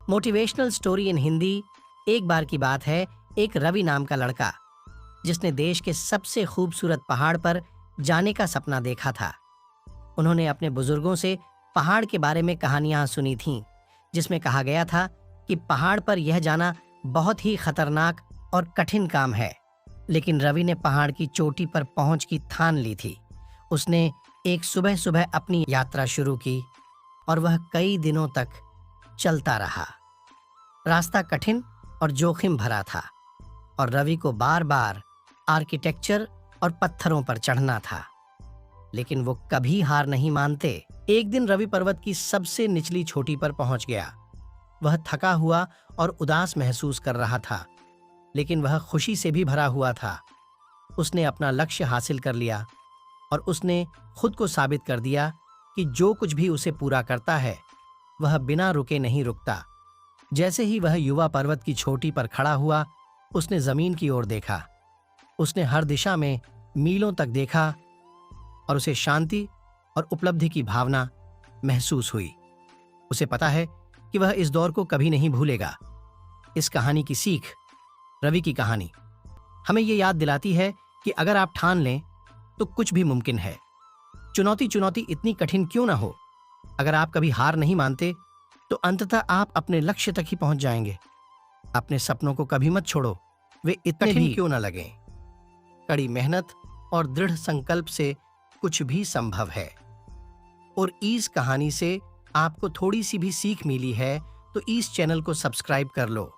Motivational story in Hindi. एक बार की बात है, एक रवि नाम का लड़का जिसने देश के सबसे खूबसूरत पहाड़ पर जाने का सपना देखा था। उन्होंने अपने बुजुर्गों से पहाड़ के बारे में कहानियां सुनी थीं, जिसमें कहा गया था कि पहाड़ पर यह जाना बहुत ही खतरनाक और कठिन काम है। लेकिन रवि ने पहाड़ की चोटी पर पहुंच की ठान ली थी। उसने एक सुबह सुबह अपनी यात्रा शुरू की और वह कई दिनों तक चलता रहा। रास्ता कठिन और जोखिम भरा था और रवि को बार बार आर्किटेक्चर और पत्थरों पर चढ़ना था, लेकिन वो कभी हार नहीं मानते। एक दिन रवि पर्वत की सबसे निचली चोटी पर पहुंच गया। वह थका हुआ और उदास महसूस कर रहा था, लेकिन वह खुशी से भी भरा हुआ था। उसने अपना लक्ष्य हासिल कर लिया और उसने खुद को साबित कर दिया कि जो कुछ भी उसे पूरा करता है वह बिना रुके नहीं रुकता। जैसे ही वह युवा पर्वत की चोटी पर खड़ा हुआ, उसने जमीन की ओर देखा। उसने हर दिशा में मीलों तक देखा और उसे शांति और उपलब्धि की भावना महसूस हुई। उसे पता है कि वह इस दौर को कभी नहीं भूलेगा। इस कहानी की सीख, रवि की कहानी, हमें ये याद दिलाती है कि अगर आप ठान लें तो कुछ भी मुमकिन है। चुनौती इतनी कठिन क्यों ना हो, अगर आप कभी हार नहीं मानते तो अंततः आप अपने लक्ष्य तक ही पहुंच जाएंगे। अपने सपनों को कभी मत छोड़ो, वे इतने भी क्यों ना लगें। कड़ी मेहनत और दृढ़ संकल्प से कुछ भी संभव है। और इस कहानी से आपको थोड़ी सी भी सीख मिली है तो इस चैनल को सब्सक्राइब कर लो।